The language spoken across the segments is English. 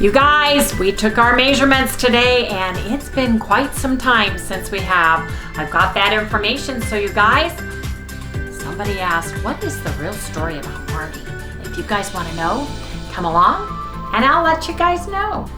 You guys, we took our measurements today and it's been quite some time since we have. I've got that information, so you guys, somebody asked, what is the real story about Marty? If you guys want to know, come along and I'll let you guys know.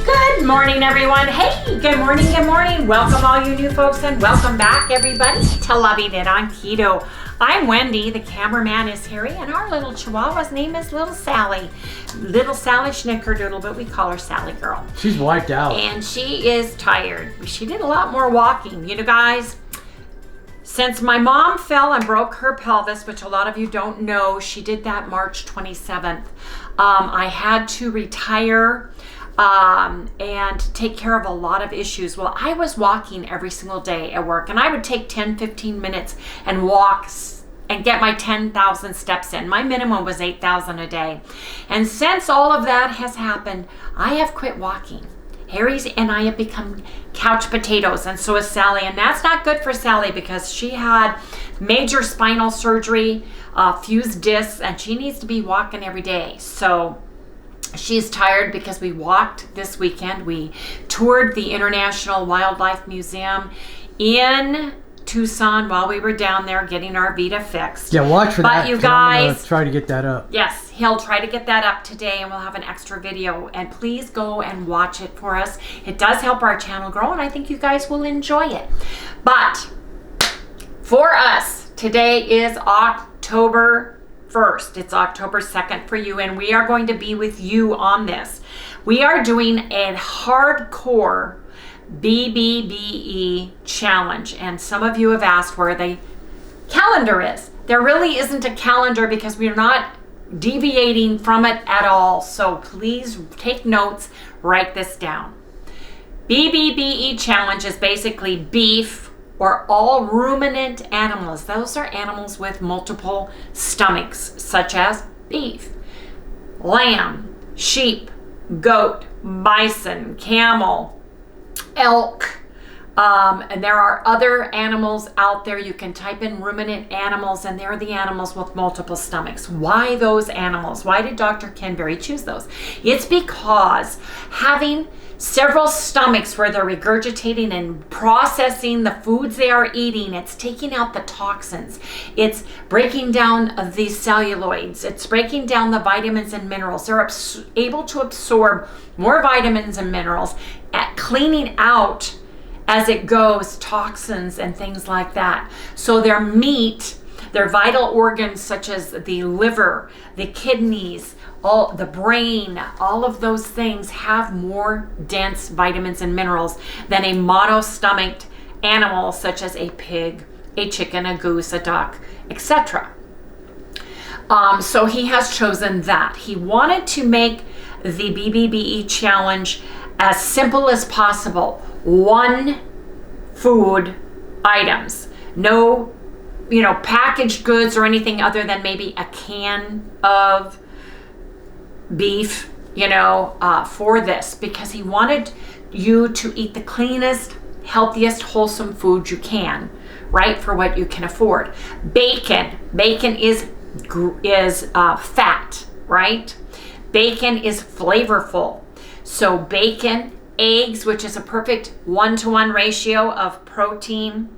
Good morning, everyone. Hey, good morning, good morning. Welcome all you new folks and welcome back, everybody, to Loving It on Keto. I'm Wendy, the cameraman is Harry, and our little chihuahua's name is Little Sally. Little Sally Schnickerdoodle, but we call her Sally Girl. She's wiped out. And she is tired. She did a lot more walking. You know, guys, since my mom fell and broke her pelvis, which a lot of you don't know, she did that March 27th. I had to retire and take care of a lot of issues. Well, I was walking every single day at work, and I would take 10-15 minutes and walk and get my 10,000 steps in. My minimum was 8,000 a day. And since all of that has happened, I have quit walking. Harry's and I have become couch potatoes, and so is Sally. And that's not good for Sally because she had major spinal surgery, fused discs, and she needs to be walking every day. So she's tired because we walked this weekend. We toured the International Wildlife Museum in Tucson while we were down there getting our Vita fixed. Yeah, watch for that. But you guys, I'm gonna try to get that up. Yes, he'll try to get that up today, and we'll have an extra video. And please go and watch it for us. It does help our channel grow, and I think you guys will enjoy it. But for us, today is October 1st. It's October 2nd for you, and we are going to be with you on this. We are doing a hardcore BBBE challenge, and some of you have asked where the calendar is. There really isn't a calendar because we're not deviating from it at all, so please take notes, write this down. BBBE challenge is basically beef or all ruminant animals. Those are animals with multiple stomachs, such as beef, lamb, sheep, goat, bison, camel, elk, and there are other animals out there. You can type in ruminant animals, and they're the animals with multiple stomachs. Why those animals? Why did Dr. Ken Berry choose those? It's because having several stomachs where they're regurgitating and processing the foods they are eating, it's taking out the toxins, it's breaking down the celluloids, it's breaking down the vitamins and minerals. They're able to absorb more vitamins and minerals at cleaning out as it goes toxins and things like that. So their meat, their vital organs such as the liver, the kidneys, all the brain, all of those things have more dense vitamins and minerals than a mono-stomached animal such as a pig, a chicken, a goose, a duck, etc. So he has chosen that. He wanted to make the BBBE challenge as simple as possible. One food items, no, packaged goods or anything other than maybe a can of beef, for this, because he wanted you to eat the cleanest, healthiest, wholesome food you can, right, for what you can afford. Bacon is fat, right? Bacon is flavorful. So bacon, eggs, which is a perfect 1-to-1 ratio of protein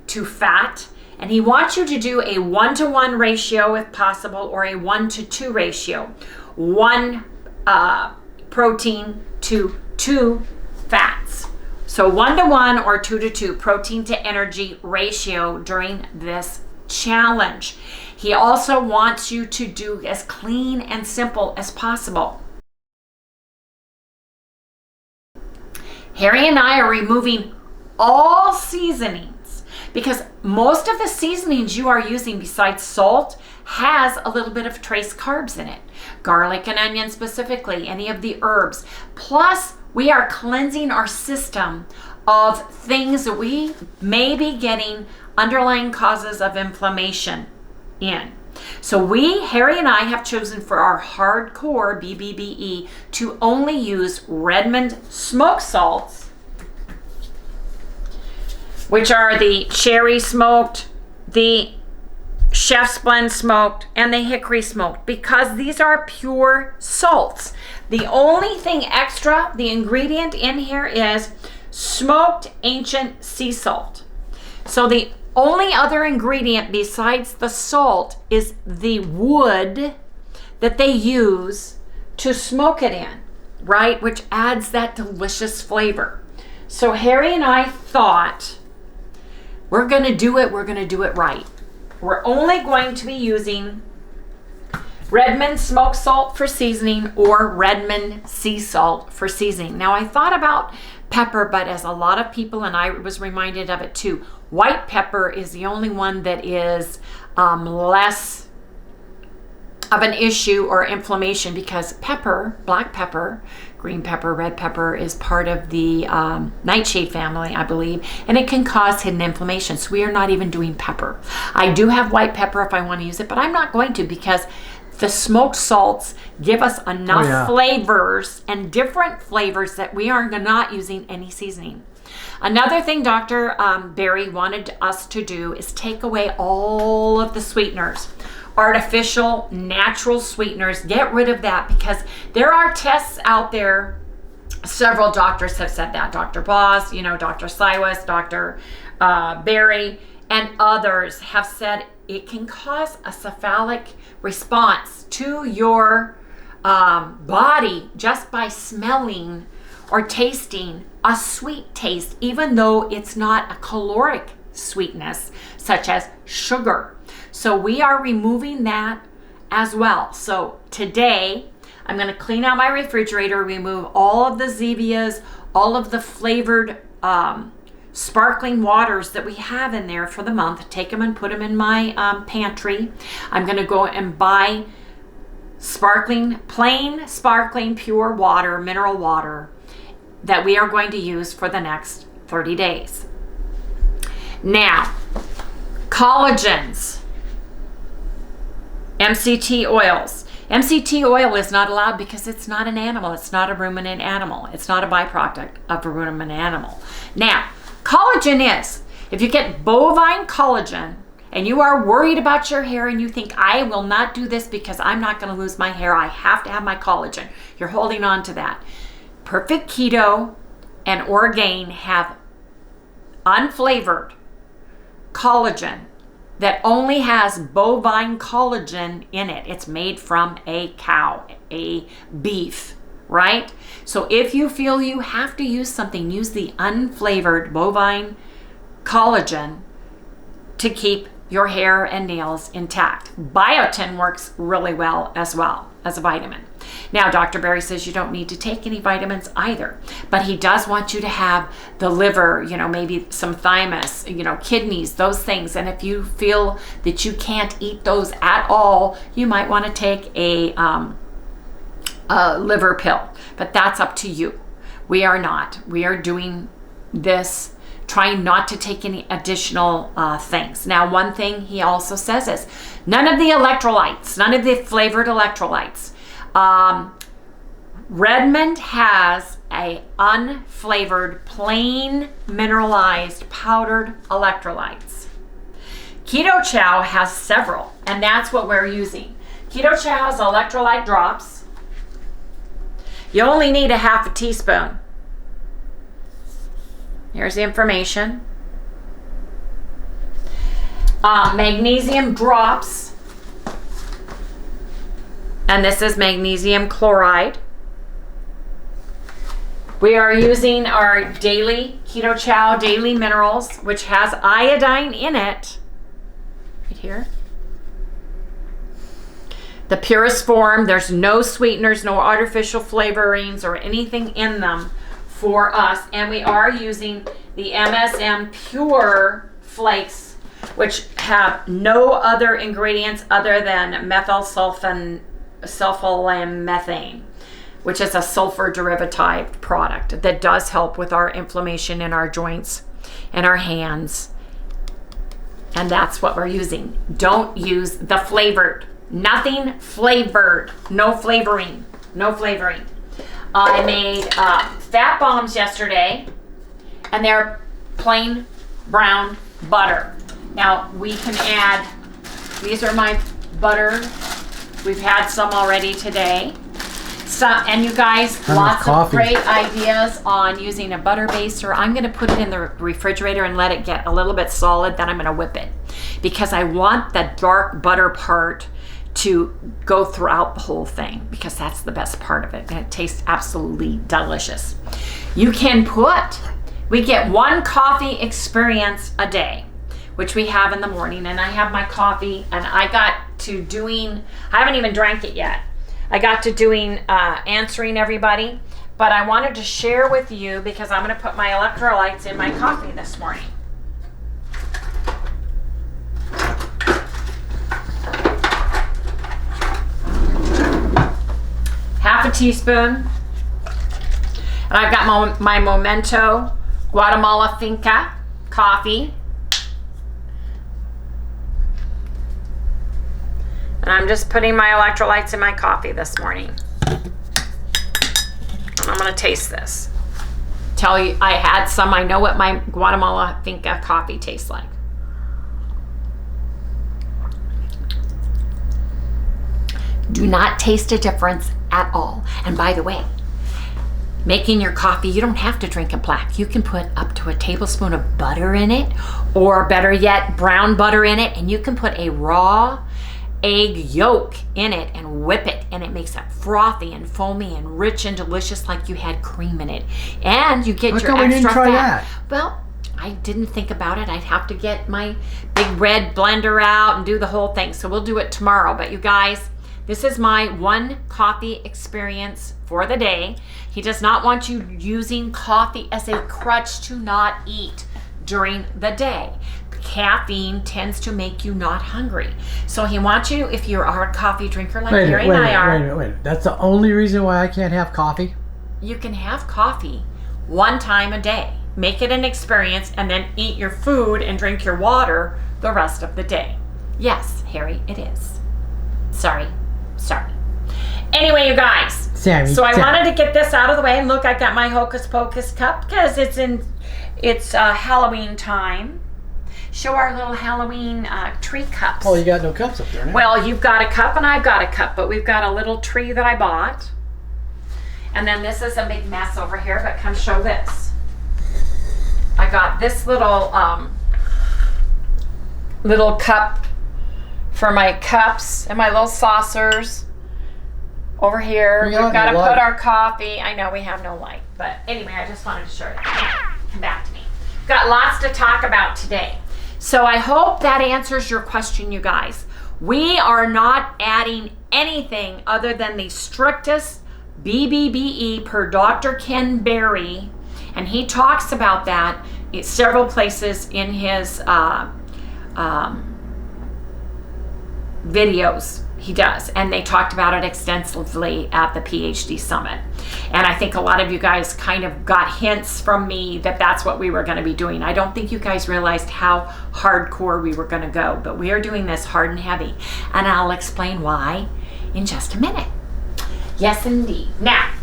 to fat. And he wants you to do a 1-to-1 ratio if possible, or a 1-to-2 ratio. 1 protein to 2 fats. So 1-to-1 or 2-to-2 protein to energy ratio during this challenge. He also wants you to do as clean and simple as possible. Harry and I are removing all seasonings because most of the seasonings you are using besides salt has a little bit of trace carbs in it. Garlic and onion specifically, any of the herbs. Plus, we are cleansing our system of things that we may be getting underlying causes of inflammation in. So Harry and I have chosen for our hardcore BBBE to only use Redmond smoked salts, which are the cherry smoked, the chef's blend smoked, and the hickory smoked, because these are pure salts. The only thing extra, the ingredient in here, is smoked ancient sea salt. So the only other ingredient besides the salt is the wood that they use to smoke it in, right? Which adds that delicious flavor. So Harry and I thought, we're going to do it right. We're only going to be using Redmond smoked salt for seasoning or Redmond sea salt for seasoning. Now, I thought about pepper, but as a lot of people, and I was reminded of it too, white pepper is the only one that is less of an issue or inflammation, because pepper, black pepper, green pepper, red pepper is part of the nightshade family, I believe, and it can cause hidden inflammation. So we are not even doing pepper. I do have white pepper if I want to use it, but I'm not going to, because the smoked salts give us enough flavors and different flavors that we are not using any seasoning. Another thing Dr. Barry wanted us to do is take away all of the sweeteners, artificial, natural sweeteners. Get rid of that, because there are tests out there. Several doctors have said that. Dr. Boss, Dr. Siwas, Dr. Barry, and others have said it can cause a cephalic response to your body just by smelling or tasting a sweet taste, even though it's not a caloric sweetness such as sugar. So we are removing that as well. So today I'm going to clean out my refrigerator, remove all of the Zevias, all of the flavored sparkling waters that we have in there for the month, take them and put them in my pantry. I'm going to go and buy plain sparkling pure water, mineral water, that we are going to use for the next 30 days. Now, collagens, MCT oils. MCT oil is not allowed because it's not an animal. It's not a ruminant animal. It's not a byproduct of a ruminant animal. Now, collagen is, if you get bovine collagen and you are worried about your hair and you think, I will not do this because I'm not going to lose my hair, I have to have my collagen, you're holding on to that. Perfect Keto and Orgain have unflavored collagen that only has bovine collagen in it. It's made from a cow, a beef, right? So if you feel you have to use something, use the unflavored bovine collagen to keep your hair and nails intact. Biotin works really well as a vitamin. Now, Dr. Barry says you don't need to take any vitamins either, but he does want you to have the liver, maybe some thymus, kidneys, those things. And if you feel that you can't eat those at all, you might want to take a liver pill, but that's up to you. We are not. We are doing this, trying not to take any additional things. Now, one thing he also says is none of the electrolytes, none of the flavored electrolytes. Redmond has a unflavored, plain, mineralized, powdered electrolytes. Keto Chow has several, and that's what we're using. Keto Chow has electrolyte drops. You only need a half a teaspoon. Here's the information. Magnesium drops. And this is magnesium chloride. We are using our daily Keto Chow Daily Minerals, which has iodine in it. Right here. The purest form. There's no sweeteners, no artificial flavorings or anything in them for us. And we are using the MSM Pure Flakes, which have no other ingredients other than sulfamethane, which is a sulfur derivative product that does help with our inflammation in our joints and our hands And that's what we're using. Don't use the flavored. Nothing flavored. No flavoring. No flavoring. I made fat bombs yesterday, and they're plain brown butter. Now we can add, these are my butter. We've had some already today. And you guys, lots of great ideas on using a butter baster. I'm going to put it in the refrigerator and let it get a little bit solid. Then I'm going to whip it because I want the dark butter part to go throughout the whole thing, because that's the best part of it, and it tastes absolutely delicious. You can we get one coffee experience a day, which we have in the morning, and I have my coffee, and I haven't even drank it yet. I got to doing answering everybody, but I wanted to share with you because I'm going to put my electrolytes in my coffee this morning. Half a teaspoon. And I've got my Momentto Guatemala Finca coffee. And I'm just putting my electrolytes in my coffee this morning. And I'm going to taste this. Tell you, I had some. I know what my Guatemala Finca coffee tastes like. Do not taste a difference at all. And by the way, making your coffee, you don't have to drink it black. You can put up to a tablespoon of butter in it, or better yet, brown butter in it, and you can put a raw egg yolk in it and whip it, and it makes it frothy and foamy and rich and delicious, like you had cream in it. And you get your extra we didn't try fat. That? Well, I didn't think about it. I'd have to get my big red blender out and do the whole thing. So we'll do it tomorrow. But you guys, this is my one coffee experience for the day. He does not want you using coffee as a crutch to not eat during the day. Caffeine tends to make you not hungry. So he wants you, if you are a coffee drinker like Gary and I are. Wait a minute. That's the only reason why I can't have coffee? You can have coffee one time a day. Make it an experience, and then eat your food and drink your water the rest of the day. Yes, Harry, it is. Sorry. Anyway, you guys. So I wanted to get this out of the way. And look, I got my Hocus Pocus cup because it's Halloween time. Show our little Halloween tree cups. Oh, you got no cups up there now. Well, you've got a cup and I've got a cup, but we've got a little tree that I bought. And then this is a big mess over here, but come show this. I got this little cup for my cups and my little saucers over here. We've got to put our coffee. I know we have no light, but anyway, I just wanted to show you. Come back to me. Got lots to talk about today. So I hope that answers your question, you guys. We are not adding anything other than the strictest BBBE per Dr. Ken Berry, and he talks about that in several places in his videos. He does, and they talked about it extensively at the PhD Summit. And I think a lot of you guys kind of got hints from me that that's what we were going to be doing. I don't think you guys realized how hardcore we were going to go, but we are doing this hard and heavy, and I'll explain why in just a minute. Yes, indeed. Now,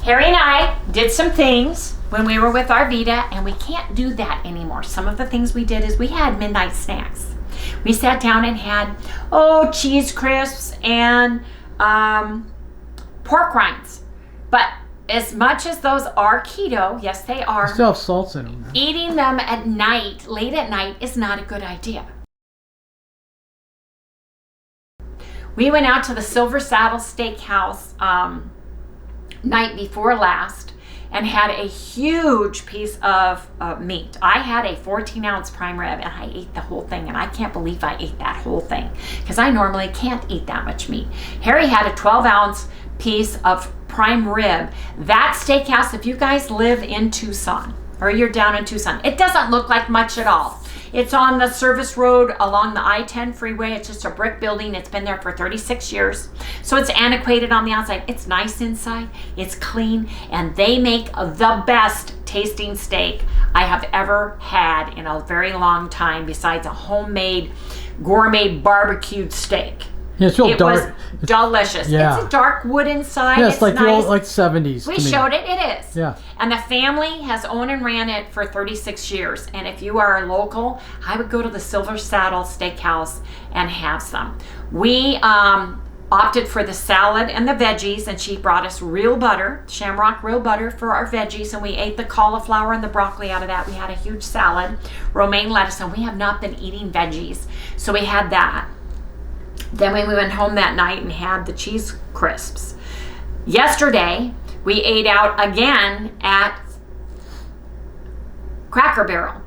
Harry and I did some things when we were with our Vita, and we can't do that anymore. Some of the things we did is we had midnight snacks. We sat down and had, cheese crisps and pork rinds. But as much as those are keto, yes, they are. They still have salts in them. Eating them at night, late at night, is not a good idea. We went out to the Silver Saddle Steakhouse night before last and had a huge piece of meat. I had a 14-ounce prime rib, and I ate the whole thing, and I can't believe I ate that whole thing because I normally can't eat that much meat. Harry had a 12-ounce piece of prime rib. That steakhouse, if you guys live in Tucson or you're down in Tucson, it doesn't look like much at all. It's on the service road along the I-10 freeway. It's just a brick building. It's been there for 36 years. So it's antiquated on the outside. It's nice inside. It's clean. And they make the best tasting steak I have ever had in a very long time, besides a homemade gourmet barbecued steak. Yeah, it's real It dark. was delicious. Yeah. It's a dark wood inside. Yeah, it's like nice. the old, like 70s. We to me. showed it. It is. Yeah. And the family has owned and ran it for 36 years. And if you are local, I would go to the Silver Saddle Steakhouse and have some. We opted for the salad and the veggies, and she brought us real butter, Shamrock real butter for our veggies, and we ate the cauliflower and the broccoli out of that. We had a huge salad, romaine lettuce, and we have not been eating veggies, so we had that. Then we went home that night and had the cheese crisps. Yesterday, we ate out again at Cracker Barrel.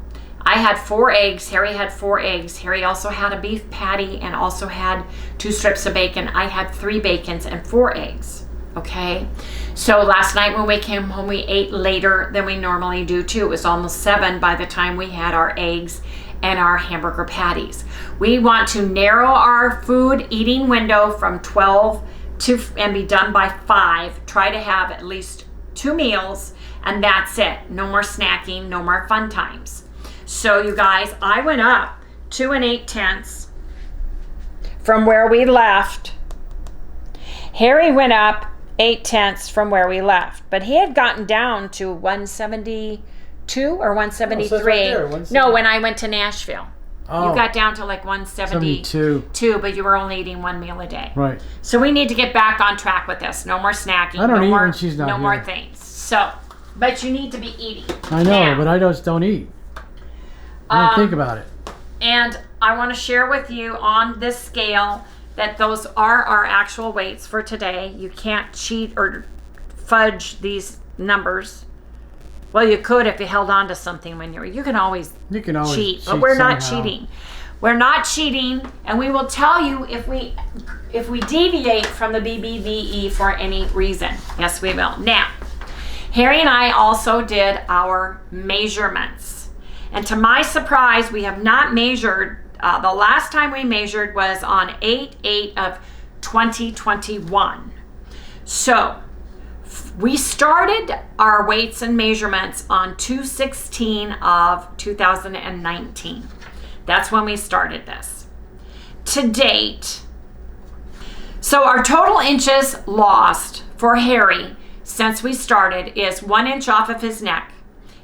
I had 4 eggs. Harry had 4 eggs. Harry also had a beef patty and also had 2 strips of bacon. I had 3 bacons and 4 eggs. Okay? So last night when we came home, we ate later than we normally do too. It was almost 7 by the time we had our eggs and our hamburger patties. We want to narrow our food eating window from 12 to and be done by 5. Try to have at least 2 meals, and that's it. No more snacking, no more fun times. So you guys, I went up 2 8/10 from where we left. Harry went up 8/10 from where we left, but he had gotten down to 172 or 173. Oh, so it's right there, 170. No, when I went to Nashville. Oh. You got down to like 172, but you were only eating 1 meal a day. Right. So we need to get back on track with this. No more snacking. I don't no eat more, when she's not No here. more things. So, but you need to be eating. I know, now. but I just don't eat. I don't think about it. And I want to share with you on this scale that those are our actual weights for today. You can't cheat or fudge these numbers. Well, you could if you held on to something when you can always cheat, but we're not cheating. We're not cheating, and we will tell you if we deviate from the BBBE for any reason. Yes, we will. Now, Harry and I also did our measurements. And to my surprise, we have not measured. The last time we measured was on 8/8 of 2021. So we started our weights and measurements on 2/16 of 2019. That's when we started this. To date, so our total inches lost for Harry since we started is 1 inch off of his neck.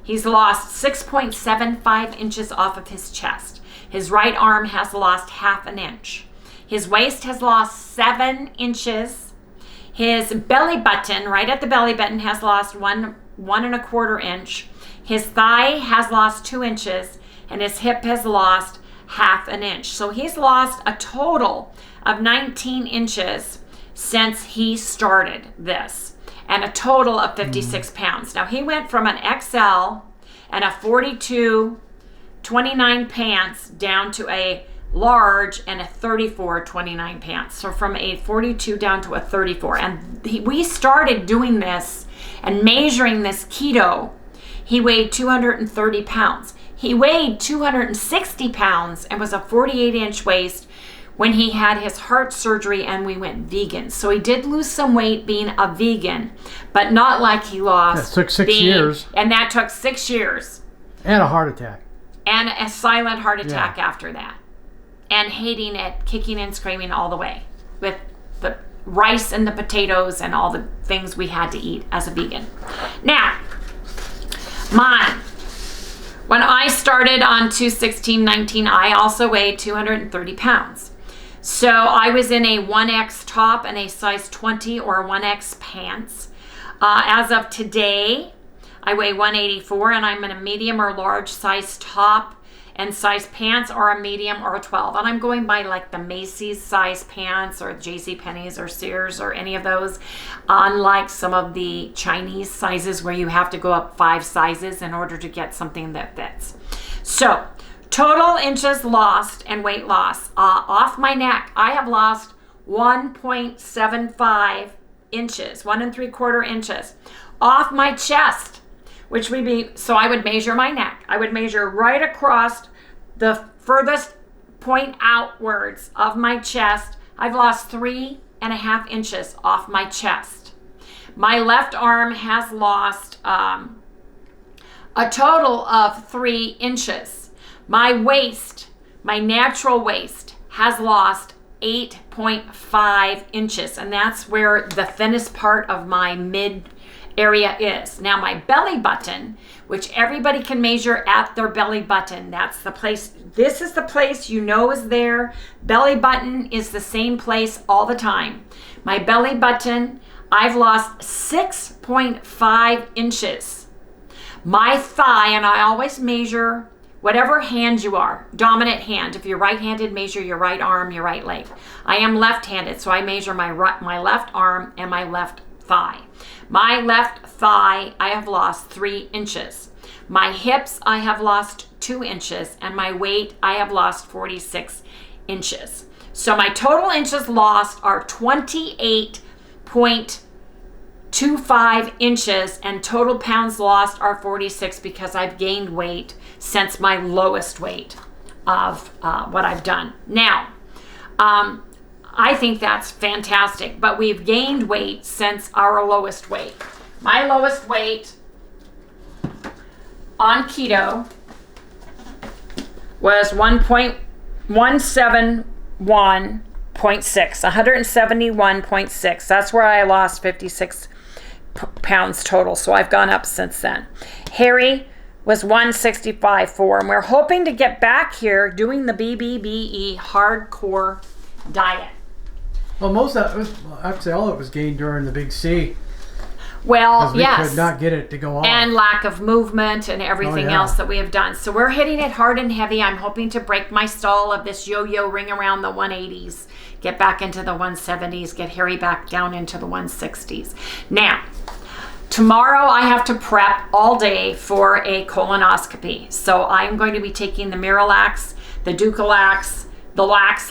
He's lost 6.75 inches off of his chest. His right arm has lost 1/2 inch. His waist has lost 7 inches. His belly button, right at the belly button, has lost 1.25 inch. His thigh has lost 2 inches, and his hip has lost 1/2 inch. So he's lost a total of 19 inches since he started this, and a total of 56 pounds. Now he went from an XL and a 42-29 pants down to a large and a 34-29 pants. So from a 42 down to a 34. And we started doing this and measuring this keto. He weighed 230 pounds. He weighed 260 pounds and was a 48-inch waist when he had his heart surgery and we went vegan. So he did lose some weight being a vegan, but not like he lost. That took 6 years. And that took 6 years. And a heart attack. And a silent heart attack after that. And hating it, kicking and screaming all the way with the rice and the potatoes and all the things we had to eat as a vegan. Now, mine. When I started on 2/16/19, I also weighed 230 pounds. So I was in a 1X top and a size 20 or 1X pants. As of today, I weigh 184 and I'm in a medium or large size top and size pants or a medium or a 12. And I'm going by like the Macy's size pants or JCPenney's or Sears or any of those. Unlike some of the Chinese sizes where you have to go up 5 sizes in order to get something that fits. So total inches lost and weight loss. Off my neck, I have lost 1.75 inches, 1 3/4 inches. Off my chest, which would be, so I would measure my neck. I would measure right across the furthest point outwards of my chest. I've lost 3.5 inches off my chest. My left arm has lost a total of 3 inches. My waist, my natural waist, has lost 8.5 inches, and that's where the thinnest part of my mid area is. Now my belly button, which everybody can measure at their belly button, that's the place, this is the place you know is there. Belly button is the same place all the time. My belly button, I've lost 6.5 inches. My thigh, and I always measure whatever hand you are, dominant hand. If you're right-handed, measure your right arm, your right leg. I am left-handed, so I measure my left arm and my left thigh. My left thigh, I have lost 3 inches. My hips, I have lost 2 inches, and my weight, I have lost 46 inches. So my total inches lost are 28.25 inches, and total pounds lost are 46 because I've gained weight since my lowest weight of what I've done. Now, I think that's fantastic, but we've gained weight since our lowest weight. My lowest weight on keto was 171.6. That's where I lost 56 pounds total. So I've gone up since then. Harry was 165.4, and we're hoping to get back here doing the BBBE hardcore diet. Well, most of that, actually all of it was gained during the Big C. Well, we yes. could not get it to go off. And lack of movement and everything yeah. else that we have done. So we're hitting it hard and heavy. I'm hoping to break my stall of this yo-yo ring around the 180s, get back into the 170s, get Harry back down into the 160s. Now, tomorrow I have to prep all day for a colonoscopy. So I'm going to be taking the Miralax, the Ducalax, the Lax,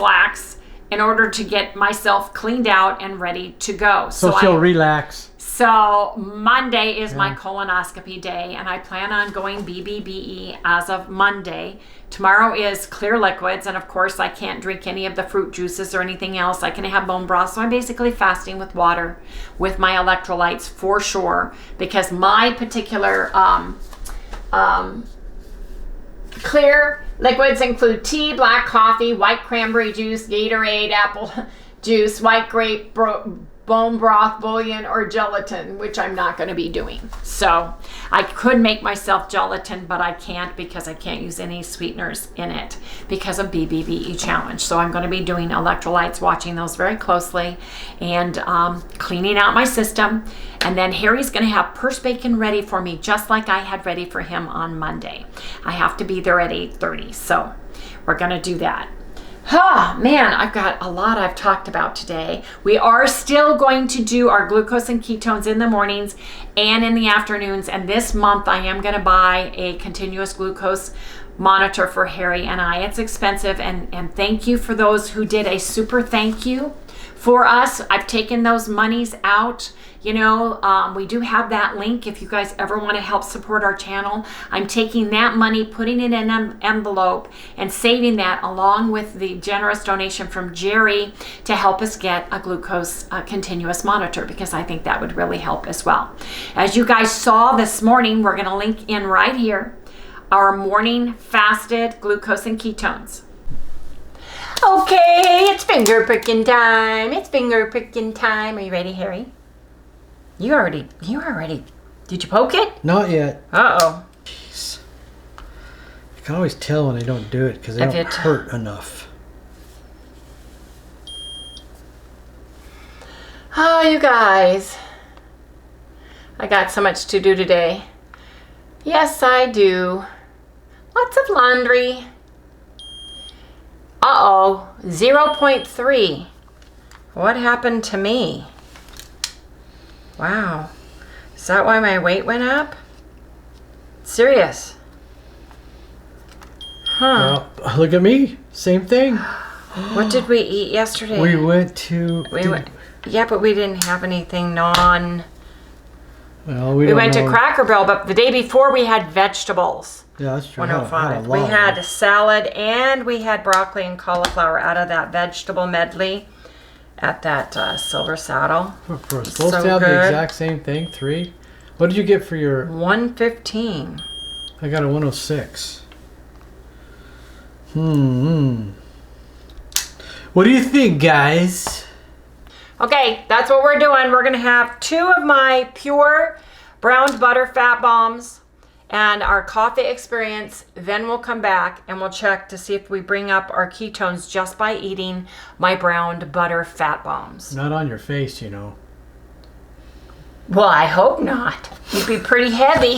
in order to get myself cleaned out and ready to go. So she'll relax. So Monday is my colonoscopy day, and I plan on going BBBE as of Monday. Tomorrow is clear liquids, and of course I can't drink any of the fruit juices or anything else. I can have bone broth, so I'm basically fasting with water with my electrolytes for sure, because my particular clear liquids include tea, black coffee, white cranberry juice, Gatorade, apple juice, white grape, bone broth, bouillon, or gelatin, which I'm not going to be doing. So I could make myself gelatin, but I can't because I can't use any sweeteners in it because of BBBE challenge. So I'm going to be doing electrolytes, watching those very closely, and cleaning out my system. And then Harry's going to have purse bacon ready for me, just like I had ready for him on Monday. I have to be there at 8:30, so we're going to do that. Man, I've got a lot I've talked about today. We are still going to do our glucose and ketones in the mornings and in the afternoons. And this month I am going to buy a continuous glucose monitor for Harry and I. It's expensive, and thank you for those who did a super thank you for us. I've taken those monies out. You know, we do have that link if you guys ever want to help support our channel. I'm taking that money, putting it in an envelope, and saving that along with the generous donation from Jerry to help us get a glucose continuous monitor, because I think that would really help as well. As you guys saw this morning, we're going to link in right here our morning fasted glucose and ketones. Okay, it's finger pricking time. It's finger pricking time. Are you ready, Harry? You already, did you poke it? Not yet. Uh-oh. Jeez. You can always tell when they don't do it because they don't hurt enough. Oh, you guys. I got so much to do today. Yes, I do. Lots of laundry. Uh-oh, 0.3. What happened to me? Wow. Is that why my weight went up? Serious. Huh. Well, look at me. Same thing. What did we eat yesterday? We went to... Yeah, but we didn't have anything Well, we went to Cracker Barrel, but the day before we had vegetables. Yeah, that's true. 105. We had a salad and we had broccoli and cauliflower out of that vegetable medley at that Silver Saddle. For supposed to have the exact same thing, 3. What did you get for your... 115. I got a 106. What do you think, guys? Okay, that's what we're doing. We're going to have 2 of my pure browned butter fat bombs and our coffee experience. Then we'll come back and we'll check to see if we bring up our ketones just by eating my browned butter fat bombs. Not on your face, you know. Well, I hope not. You'd be pretty heavy.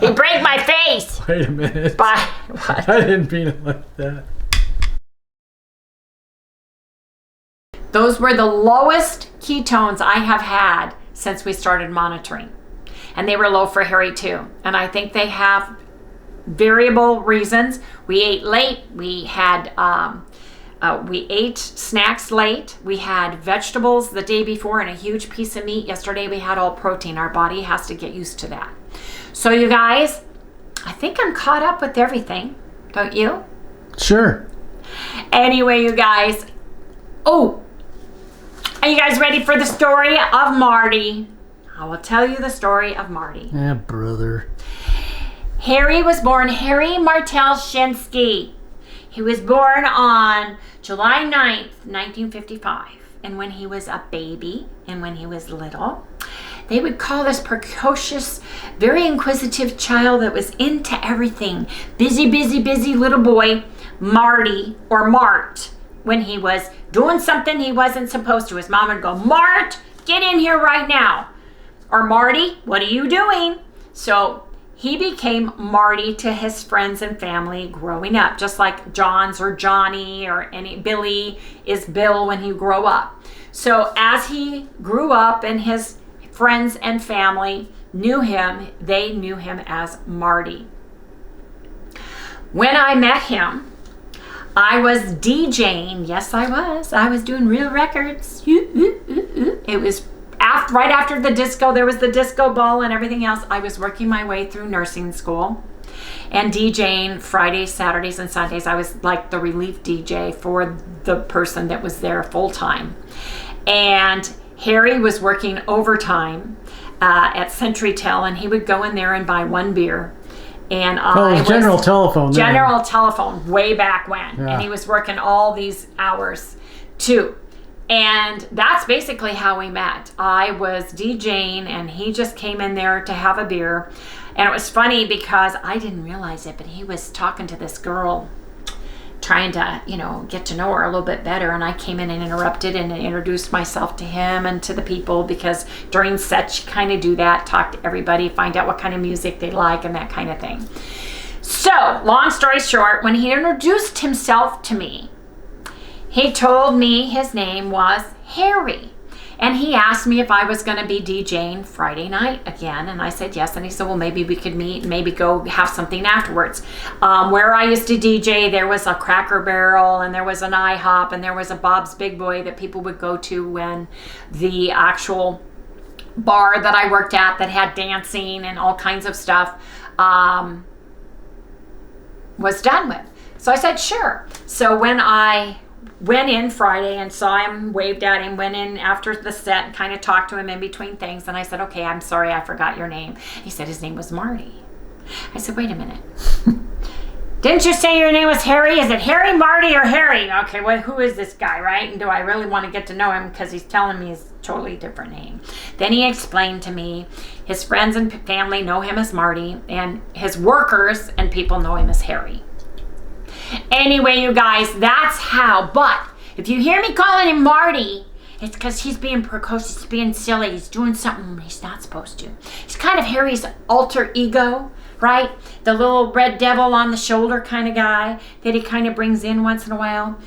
You'd break my face. Wait a minute. Bye. What? I didn't mean it like that. Those were the lowest ketones I have had since we started monitoring. And they were low for Harry too. And I think they have variable reasons. We ate late. We ate snacks late. We had vegetables the day before and a huge piece of meat. Yesterday we had all protein. Our body has to get used to that. So you guys, I think I'm caught up with everything. Don't you? Sure. Anyway, you guys. Oh, are you guys ready for the story of Marty? I will tell you the story of Marty. Yeah, brother. Harry was born Harry Martel Shinsky. He was born on July 9th, 1955. And when he was a baby and when he was little, they would call this precocious, very inquisitive child that was into everything, busy, busy, busy little boy, Marty or Mart. When he was doing something he wasn't supposed to, his mom would go, Mart, get in here right now. Or Marty, what are you doing? So he became Marty to his friends and family growing up, just like John's or Johnny or any Billy is Bill when you grow up. So as he grew up and his friends and family knew him, they knew him as Marty. When I met him, I was DJing. Yes, I was. I was doing real records. It was right after the disco. There was the disco ball and everything else. I was working my way through nursing school and DJing Fridays, Saturdays, and Sundays. I was like the relief DJ for the person that was there full time. And Harry was working overtime at CenturyTel, and he would go in there and buy 1 beer. And I was General Telephone. General Telephone, way back when. Yeah. And he was working all these hours too. And that's basically how we met. I was DJing and he just came in there to have a beer. And it was funny because I didn't realize it, but he was talking to this girl, trying to, get to know her a little bit better. And I came in and interrupted and introduced myself to him and to the people, because during sets you kind of do that, talk to everybody, find out what kind of music they like and that kind of thing. So, long story short, when he introduced himself to me, he told me his name was Harry. And he asked me if I was going to be DJing Friday night again. And I said yes. And he said, well, maybe we could meet and maybe go have something afterwards. Where I used to DJ, there was a Cracker Barrel and there was an IHOP and there was a Bob's Big Boy that people would go to when the actual bar that I worked at that had dancing and all kinds of stuff was done with. So I said, sure. So when I went in Friday and saw him, waved at him, went in after the set and kind of talked to him in between things. And I said, okay, I'm sorry, I forgot your name. He said his name was Marty. I said, wait a minute. Didn't you say your name was Harry? Is it Harry, Marty, or Harry? Okay, well, who is this guy, right? And do I really want to get to know him, because he's telling me his totally different name? Then he explained to me his friends and family know him as Marty, and his workers and people know him as Harry. Anyway, you guys, that's how. But if you hear me calling him Marty, it's because he's being precocious, he's being silly, he's doing something he's not supposed to. He's kind of Harry's alter ego, right? The little red devil on the shoulder kind of guy that he kind of brings in once in a while,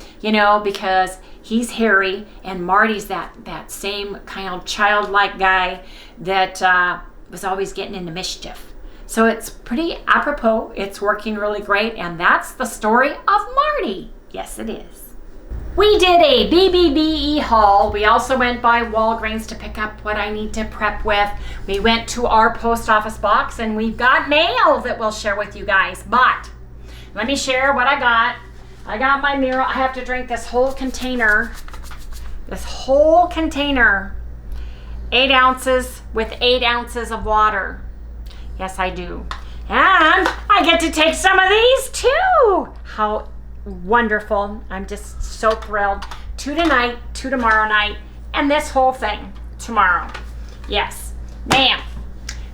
because he's Harry and Marty's that same kind of childlike guy that was always getting into mischief. So it's pretty apropos. It's working really great. And that's the story of Marty. Yes, it is. We did a BBBE haul. We also went by Walgreens to pick up what I need to prep with. We went to our post office box and we've got mail that we'll share with you guys. But let me share what I got. I got my mirror. I have to drink this whole container. 8 ounces with 8 ounces of water. Yes, I do. And I get to take some of these too. How wonderful. I'm just so thrilled. 2 tonight, 2 tomorrow night, and this whole thing tomorrow. Yes. Now,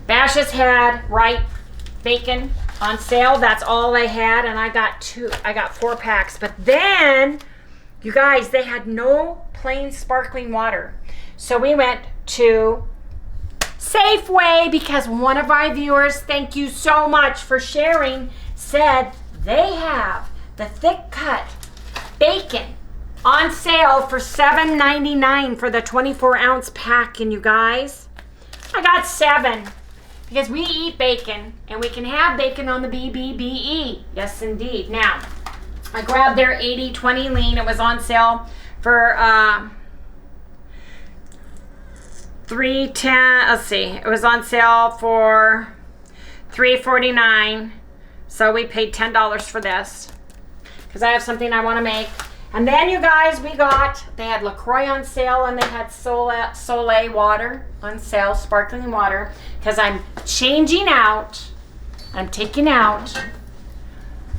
Bash's had bacon on sale. That's all they had, and I got 4 packs. But then, you guys, they had no plain sparkling water. So we went to Safeway because one of our viewers, thank you so much for sharing, said they have the thick cut bacon on sale for $7.99 for the 24-ounce pack. And you guys, I got 7 because we eat bacon and we can have bacon on the BBBE. Yes, indeed. Now, I grabbed their 80/20 lean. It was on sale for $3.10. Let's see. It was on sale for $3.49. So we paid $10 for this because I have something I want to make. And then, you guys, they had LaCroix on sale, and they had Soleil water on sale, sparkling water, because I'm changing out. I'm taking out.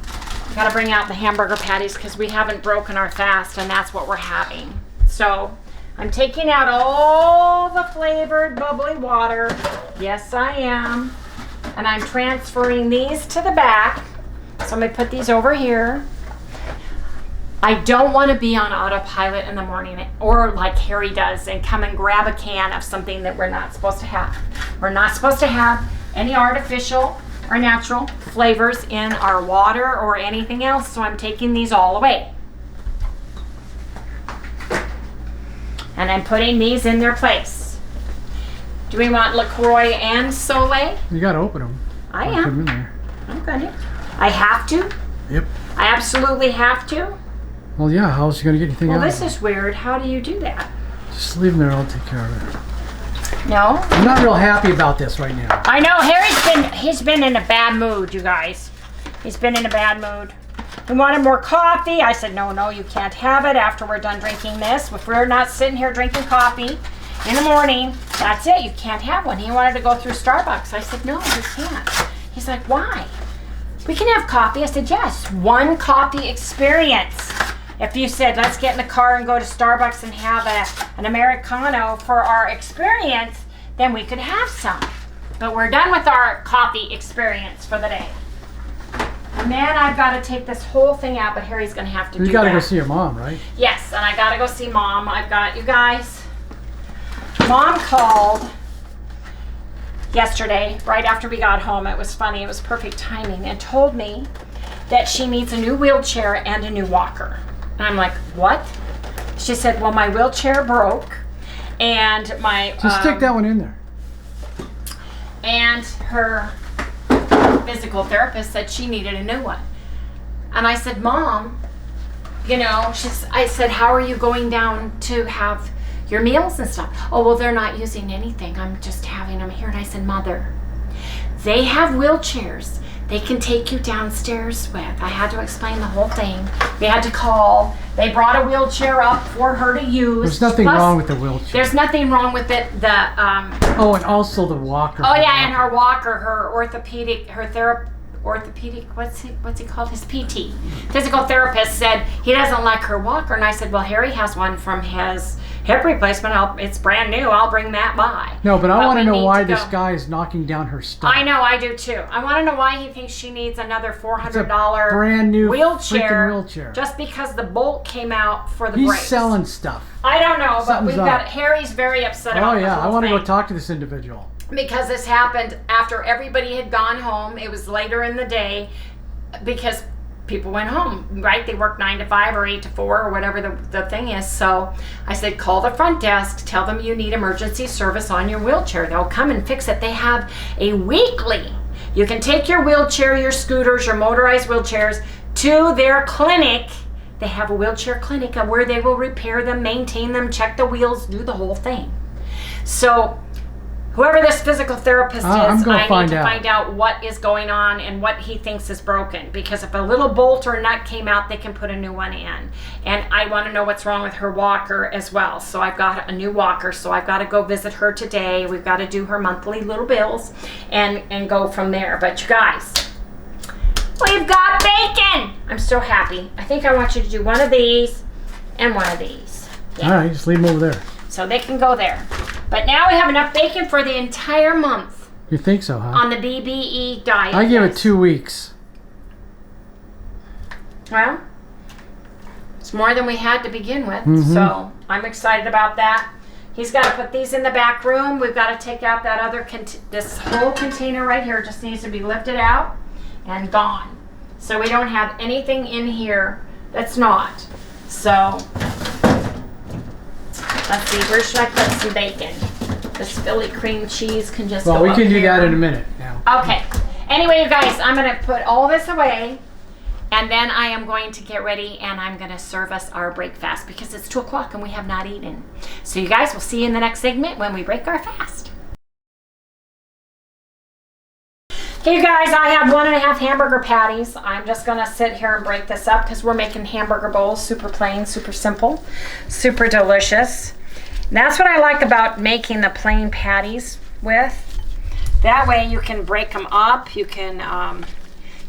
I got to bring out the hamburger patties because we haven't broken our fast, and that's what we're having. So I'm taking out all the flavored bubbly water. Yes, I am. And I'm transferring these to the back. So I'm going to put these over here. I don't want to be on autopilot in the morning, or like Harry does, and come and grab a can of something that we're not supposed to have. We're not supposed to have any artificial or natural flavors in our water or anything else, so I'm taking these all away. And I'm putting these in their place. Do we want LaCroix and Soleil? You gotta open them. I Put am. them in there. I'm gonna. I have to? Yep. I absolutely have to? Well, yeah, how else are you going to get anything out? Well, this is weird. How do you do that? Just leave them there. I'll take care of it. No? I'm not real happy about this right now. I know. He's been in a bad mood, you guys. He's been in a bad mood. He wanted more coffee. I said, no, you can't have it after we're done drinking this. If we're not sitting here drinking coffee in the morning, that's it. You can't have one. He wanted to go through Starbucks. I said, no, you can't. He's like, why? We can have coffee. I said, yes. 1 coffee experience. If you said, let's get in the car and go to Starbucks and have an Americano for our experience, then we could have some. But we're done with our coffee experience for the day. And then I've got to take this whole thing out, but Harry's going to have to do that. You got to go see your mom, right? Yes, and I got to go see Mom. I've got, you guys, Mom called yesterday, right after we got home. It was funny. It was perfect timing, and told me that she needs a new wheelchair and a new walker. And I'm like, what? She said, well, my wheelchair broke, and my... Just stick that one in there. And her physical therapist said she needed a new one. And I said, Mom, I said, how are you going down to have your meals and stuff? Oh, well, they're not using anything. I'm just having them here. And I said, Mother, they have wheelchairs they can take you downstairs with. I had to explain the whole thing. We had to call. They brought a wheelchair up for her to use. There's nothing wrong with the wheelchair. There's nothing wrong with it. Oh, and also the walker. Oh yeah, and her walker, her orthopedic, what's he called? His PT, physical therapist said he doesn't like her walker, and I said, well, Harry has one from his hip replacement. It's brand new. I'll bring that by. No, but I want to know why this guy is knocking down her stuff. I know, I do too. I want to know why he thinks she needs another $400 brand new wheelchair, wheelchair just because the bolt came out for the He's brakes. selling stuff. I don't know, but Something's we've got up. Harry's very upset about Oh yeah, the whole I want to thing. go talk to this individual. Because this happened after everybody had gone home. It was later in the day because people went home, right? They work 9 to 5 or 8 to 4 or whatever the thing is. So I said, call the front desk, tell them you need emergency service on your wheelchair. They'll come and fix it. They have a weekly. You can take your wheelchair, your scooters, your motorized wheelchairs to their clinic. They have a wheelchair clinic where they will repair them, maintain them, check the wheels, do the whole thing. So whoever this physical therapist is, I need to find out what is going on and what he thinks is broken. Because if a little bolt or a nut came out, they can put a new one in. And I want to know what's wrong with her walker as well. So I've got a new walker, so I've got to go visit her today. We've got to do her monthly little bills and go from there. But you guys, we've got bacon! I'm so happy. I think I want you to do one of these and one of these. Yeah. All right, just leave them over there. So they can go there. But now we have enough bacon for the entire month. You think so, huh? On the BBE diet. I give it 2 weeks. Well, it's more than we had to begin with. So I'm excited about that. He's got to put these in the back room. We've got to take out that other, this whole container right here just needs to be lifted out and gone. So we don't have anything in here that's not. So let's see, where should I put some bacon? This Philly cream cheese can just go up. Well, we can do here. that in a minute now. Okay. Anyway, you guys, I'm going to put all this away, and then I am going to get ready, and I'm going to serve us our breakfast because it's 2 o'clock and we have not eaten. So you guys, we'll see you in the next segment when we break our fast. Okay, you guys, I have 1.5 hamburger patties. I'm just going to sit here and break this up because we're making hamburger bowls. Super plain, super simple, super delicious. And that's what I like about making the plain patties with. That way you can break them up. You can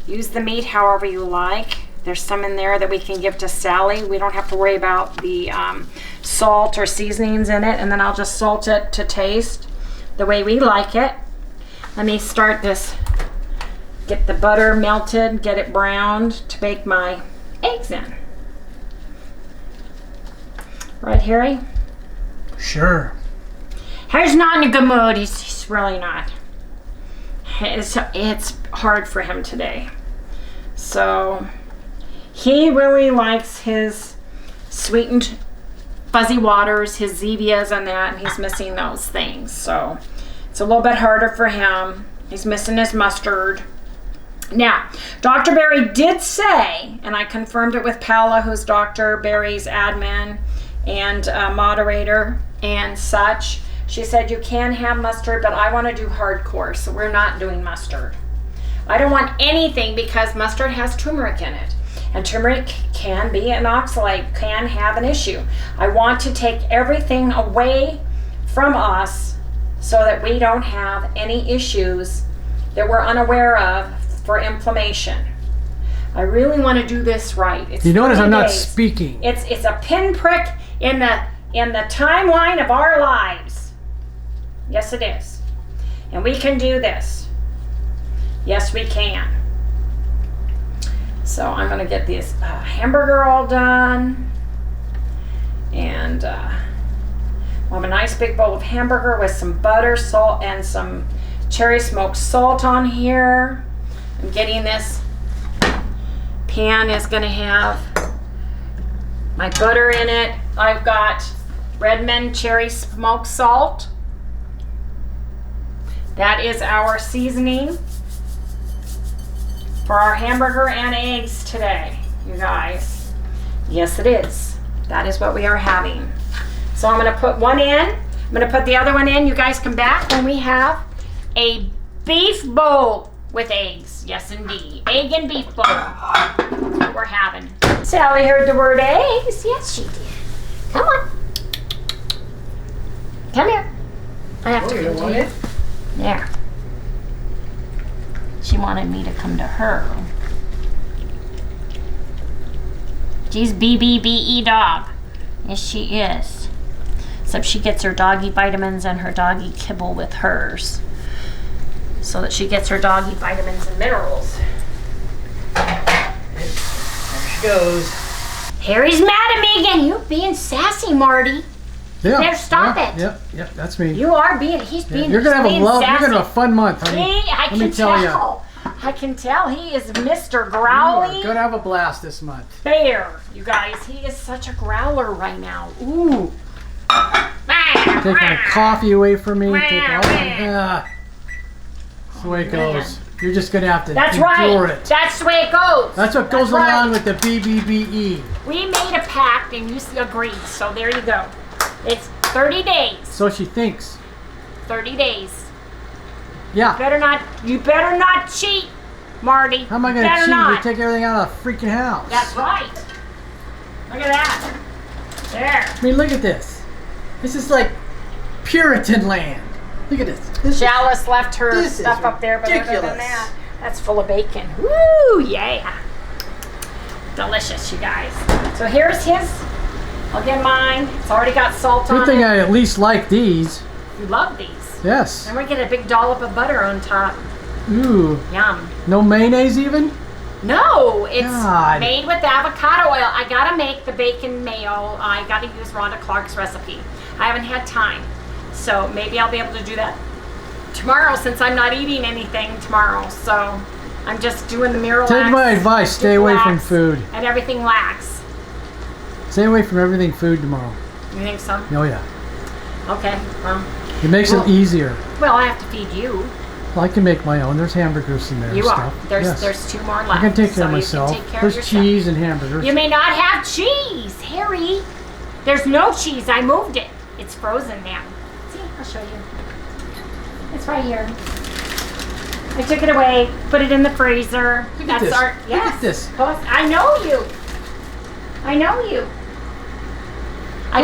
use the meat however you like. There's some in there that we can give to Sally. We don't have to worry about the salt or seasonings in it. And then I'll just salt it to taste the way we like it. Let me start this. Get the butter melted, get it browned to bake my eggs in. Right, Harry? Sure. Harry's not in a good mood. He's really not. It's hard for him today. So he really likes his sweetened fuzzy waters, his Zevias and that, and he's missing those things. So it's a little bit harder for him. He's missing his mustard. Now, Dr. Barry did say, and I confirmed it with Paula, who's Dr. Barry's admin and moderator and such. She said you can have mustard, but I want to do hardcore, so we're not doing mustard. I don't want anything because mustard has turmeric in it, and turmeric can be an oxalate, can have an issue. I want to take everything away from us so that we don't have any issues that we're unaware of for inflammation. I really want to do this right. It's you notice I'm not days. speaking. It's a pinprick in the timeline of our lives. Yes, it is. And we can do this. Yes, we can. So I'm going to get this hamburger all done. And we'll have a nice big bowl of hamburger with some butter, salt, and some cherry smoked salt on here. I'm getting this pan is going to have my butter in it. I've got Redmond cherry smoked salt. That is our seasoning for our hamburger and eggs today, you guys. Yes, it is. That is what we are having. So I'm going to put one in. I'm going to put the other one in. You guys come back when we have a beef bowl with eggs. Yes, indeed. Egg and beef bowl. That's what we're having. Sally heard the word eggs. Yes, she did. Come on. Come here. I have to come to you. There. She wanted me to come to her. She's BBBE dog. Yes, she is. Except she gets her doggy vitamins and her doggy kibble with hers, so that she gets her doggy vitamins and minerals. There she goes. Harry's mad at me again. You're being sassy, Marty. Yeah. Better stop it. Yep, that's me. You are being. He's being. You're gonna have being a love. sassy. You're gonna have a fun month, honey. I can tell. I can tell he is Mr. Growly. You're gonna have a blast this month. Bear, you guys. He is such a growler right now. Ooh. Taking my coffee away from me. That's the way it goes. You're just gonna have to endure it. That's the way it goes. That's what goes along with the BBBE. We made a pact and you agreed, so there you go. It's 30 days. So she thinks. 30 days. Yeah. You better not cheat, Marty. How am I going to cheat? Not. You take everything out of the freaking house. That's right. Look at that. There. I mean, look at this. This is like Puritan land. Look at this. Chalice left her stuff up there, but other than that, that's full of bacon. Woo, yeah. Delicious, you guys. So here's his. I'll get mine. It's already got salt on it. Good thing I at least like these. You love these. Yes. And we get a big dollop of butter on top. Ooh. Yum. No mayonnaise even? No, it's God. made with avocado oil. I gotta make the bacon mayo. I gotta use Rhonda Clark's recipe. I haven't had time. So maybe I'll be able to do that tomorrow since I'm not eating anything tomorrow. So I'm just doing the Miralax. Take my advice. Stay away from food. And everything lax. Stay away from everything food tomorrow. You think so? Oh, yeah. Okay. Well, it makes it easier. Well, I have to feed you. Well, I can make my own. There's hamburgers in there. You and are. Stuff. There's 2 more left. I can take care of so myself. You can take care There's of yourself. cheese and hamburgers. You may not have cheese, Harry. There's no cheese. I moved it. It's frozen now. See, I'll show you. It's right here. I took it away, put it in the freezer. Look at this. Yes. Look at this. I know you. I know you. I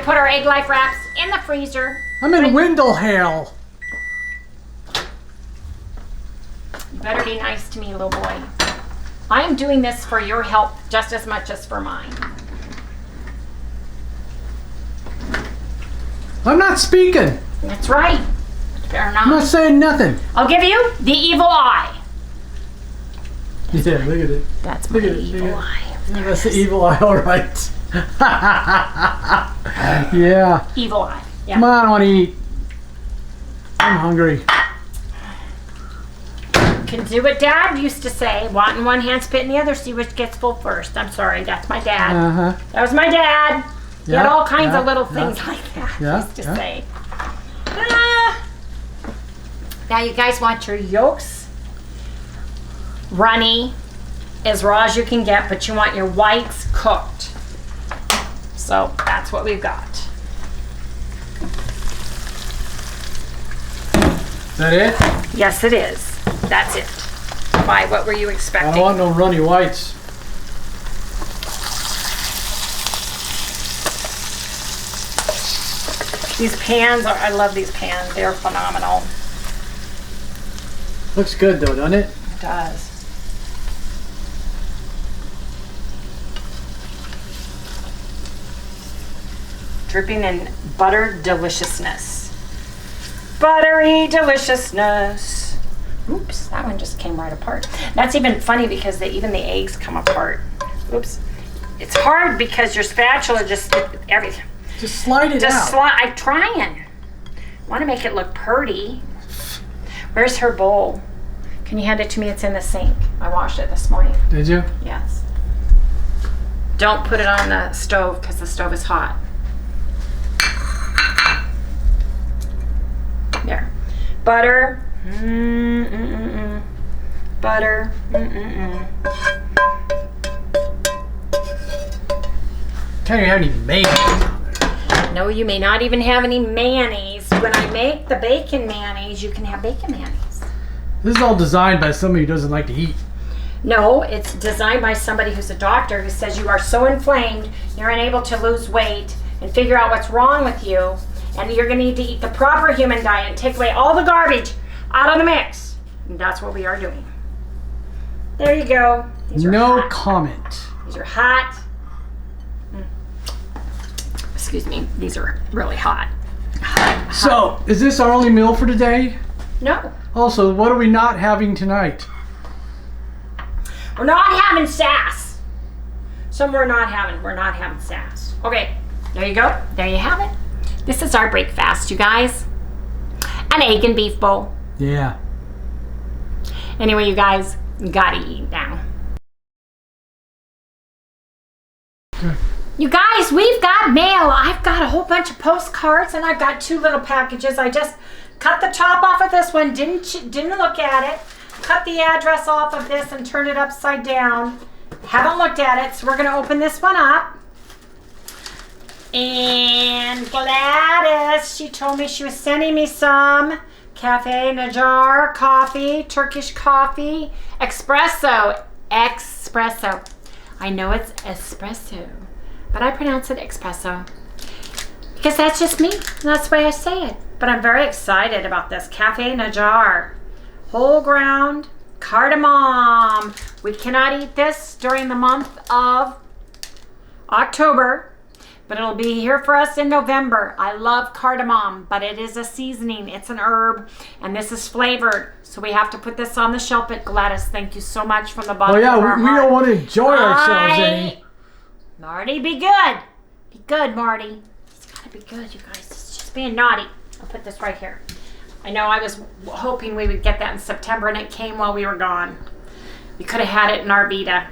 put our Egg Life wraps in the freezer. I'm in Windlehale. You better be nice to me, little boy. I am doing this for your help just as much as for mine. I'm not speaking. That's right. Better not. I'm not saying nothing. I'll give you the evil eye. Yeah, look at it. That's my evil eye. Yeah, that's the evil eye, all right. Yeah. Evil eye. Yeah. Come on, I want to eat. I'm hungry. Can do what Dad used to say. Want in one hand, spit in the other, see which gets full first. I'm sorry, that's my dad. Uh-huh. That was my dad. He had all kinds of little things like that. Yeah, He used to say. Now you guys want your yolks runny, as raw as you can get, but you want your whites cooked. So that's what we've got. Is that it? Yes, it is. That's it. Why? What were you I expecting? don't want no runny whites. These pans are, I love these pans. They're phenomenal. Looks good though, doesn't it? It does. Dripping in butter deliciousness. Buttery deliciousness. Oops, that one just came right apart. That's even funny because even the eggs come apart. Oops. It's hard because your spatula just everything. Just slide it out. I'm trying. Want to make it look pretty. Where's her bowl? Can you hand it to me? It's in the sink. I washed it this morning. Did you? Yes. Don't put it on the stove because the stove is hot. There. Butter. Butter. Can't even have any mayonnaise on there. No, you may not even have any mayonnaise. When I make the bacon mayonnaise, you can have bacon mayonnaise. This is all designed by somebody who doesn't like to eat. No, it's designed by somebody who's a doctor who says you are so inflamed, you're unable to lose weight and figure out what's wrong with you, and you're going to need to eat the proper human diet and take away all the garbage out of the mix. And that's what we are doing. There you go. These are No hot. comment. These are hot. Excuse me. These are really hot. Hot. So, is this our only meal for today? No. Also, what are we not having tonight? We're not having sass. Some we're not having sass. Okay, there you go. There you have it. This is our breakfast, you guys. An egg and beef bowl. Yeah. Anyway, you guys, you gotta eat now. Good. You guys, we've got mail. I've got a whole bunch of postcards and I've got 2 little packages. I just cut the top off of this one, didn't look at it. Cut the address off of this and turned it upside down. Haven't looked at it, so we're gonna open this one up. And Gladys, she told me she was sending me some Cafe Najar coffee, Turkish coffee, espresso. I know it's espresso, but I pronounce it espresso because that's just me. That's the way I say it. But I'm very excited about this Cafe Najar. Whole ground cardamom. We cannot eat this during the month of October, but it'll be here for us in November. I love cardamom, but it is a seasoning. It's an herb, and this is flavored. So we have to put this on the shelf. But Gladys, thank you so much from the bottom of our heart. We don't want to enjoy ourselves any. Marty, be good. Be good, Marty. It's got to be good, you guys. It's just being naughty. I'll put this right here. I know I was hoping we would get that in September, and it came while we were gone. We could have had it in our Vita,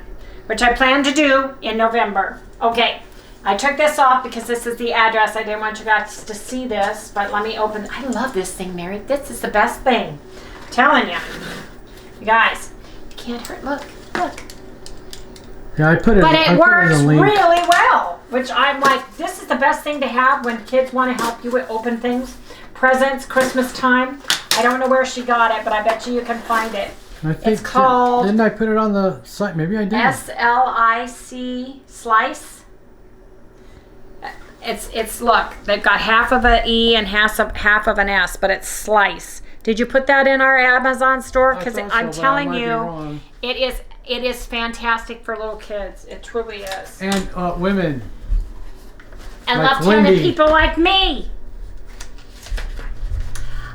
which I plan to do in November. Okay, I took this off because this is the address. I didn't want you guys to see this, but let me open. I love this thing, Mary. This is the best thing. I'm telling you. You guys, it can't hurt. Look. Yeah, I put it. But it works really well, which I'm like, this is the best thing to have when kids want to help you with open things. Presents, Christmas time. I don't know where she got it, but I bet you can find it. I think it's called. Didn't I put it on the site? Maybe I did. SLIC slice. It's look. They've got half of an E and half of an S, but it's slice. Did you put that in our Amazon store? Because I'm telling you, it is fantastic for little kids. It truly is. And women. And left-handed people like me.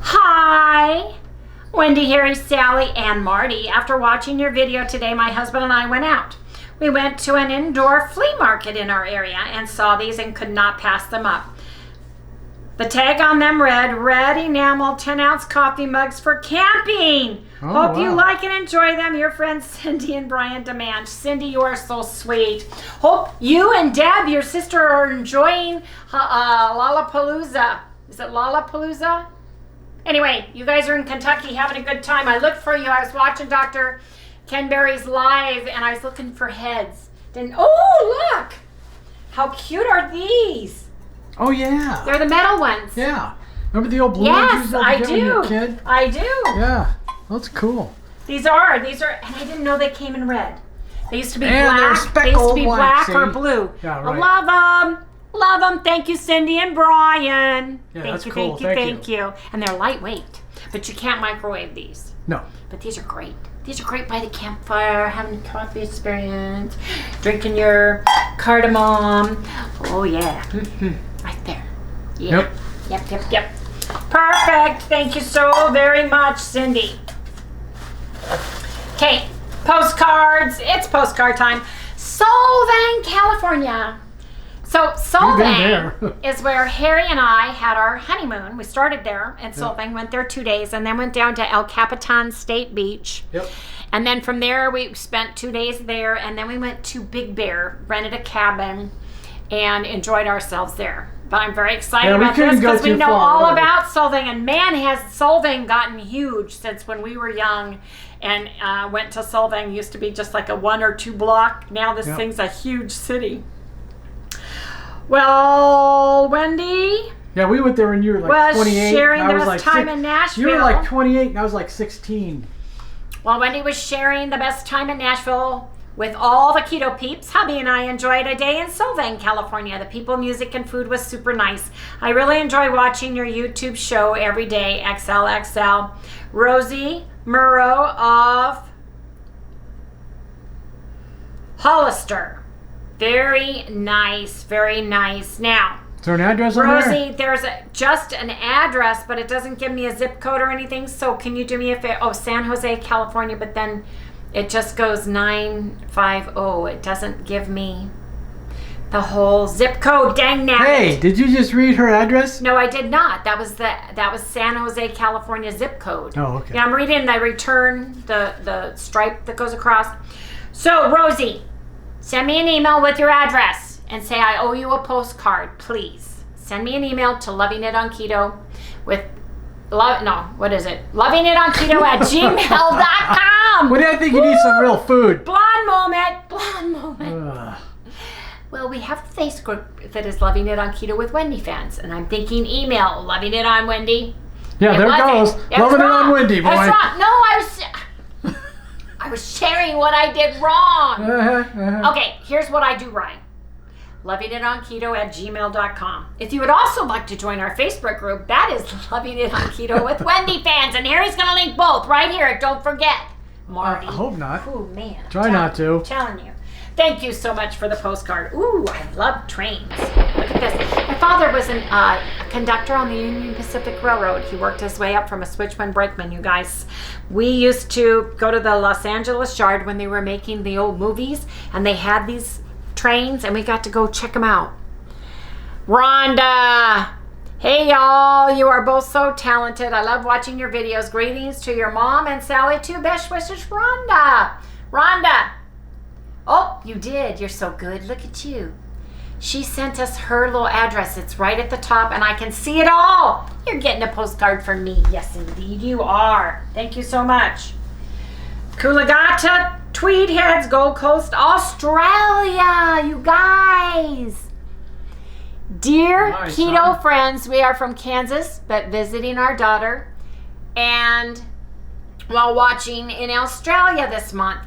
Hi, Wendy, Harry, Sally, and Marty. After watching your video today, my husband and I went out. We went to an indoor flea market in our area and saw these and could not pass them up. The tag on them read, red enamel 10-ounce coffee mugs for camping. Hope you like and enjoy them. Your friends Cindy and Brian demand. Cindy, you are so sweet. Hope you and Deb, your sister, are enjoying Lollapalooza. Is it Lollapalooza? Anyway, you guys are in Kentucky having a good time. I looked for you. I was watching Dr. Ken Berry's live, and I was looking for heads. Oh, look! How cute are these? Oh, yeah. They're the metal ones. Yeah. Remember the old blue ones you used to get when you were a kid? I do. Yeah. That's cool. These are, and I didn't know they came in red. They used to be black. They used to be black or blue. Yeah, right. I love them. Love them. Thank you, Cindy and Brian. Yeah, that's cool. Thank you. And they're lightweight, but you can't microwave these. No. But these are great. These are great by the campfire, having a coffee experience, drinking your cardamom. Oh, yeah. Right there. Yeah. Yep. Perfect. Thank you so very much, Cindy. Okay. Postcards. It's postcard time. Solvang, California. So Solvang is where Harry and I had our honeymoon. We started there in Solvang, went there 2 days, and then went down to El Capitan State Beach. Yep. And then from there, we spent 2 days there, and then we went to Big Bear, rented a cabin, and enjoyed ourselves there. But I'm very excited about this because we know all about Solvang. And man, has Solvang gotten huge since when we were young and went to Solvang. Used to be just like a 1 or 2 block. Now this thing's a huge city. Well, Wendy. Yeah, we went there when you were like 28. Sharing the best time in Nashville. You were like 28 and I was like 16. Well, Wendy was sharing the best time in Nashville with all the keto peeps. Hubby and I enjoyed a day in Solvang, California. The people, music, and food was super nice. I really enjoy watching your YouTube show every day, XLXL. Rosie Murrow of Hollister. Very nice, very nice. Now, is there an address on there? Rosie, there's just an address, but it doesn't give me a zip code or anything. So can you do me a favor? Oh, San Jose, California, but then it just goes 950. It doesn't give me the whole zip code. Dang nabbit. Hey, did you just read her address? No, I did not. That was San Jose, California zip code. Oh, okay. Yeah, I'm reading the return, the stripe that goes across. So, Rosie, send me an email with your address and say I owe you a postcard, please. Send me an email to lovingItOnKeto with lovingItOnKeto@gmail.com. What do I think you need some real food? Blonde moment. Well, we have a Facebook group that is Loving It on Keto with Wendy fans, and I'm thinking email, Loving It on Wendy. Yeah, there it goes. Loving It on Wendy, boy. That's wrong. No, I was sharing what I did wrong. Okay, here's what I do right. LovingItOnKeto@gmail.com. If you would also like to join our Facebook group, that is Loving It on Keto with Wendy fans. And Harry's going to link both right here. Don't forget. Marty. I hope not. Oh, man. Try not to. I'm telling you. Thank you so much for the postcard. Ooh, I love trains. Look at this. My father was a conductor on the Union Pacific Railroad. He worked his way up from a switchman brakeman, you guys. We used to go to the Los Angeles Yard when they were making the old movies, and they had these trains, and we got to go check them out. Rhonda! Hey, y'all. You are both so talented. I love watching your videos. Greetings to your mom and Sally, too. Best wishes, Rhonda. Rhonda! Oh, you did. You're so good. Look at you. She sent us her little address. It's right at the top, and I can see it all. You're getting a postcard from me. Yes, indeed, you are. Thank you so much. Coolangatta, Tweed Heads, Gold Coast, Australia. You guys. Dear Nice, Keto friends, we are from Kansas, but visiting our daughter, and while watching in Australia this month.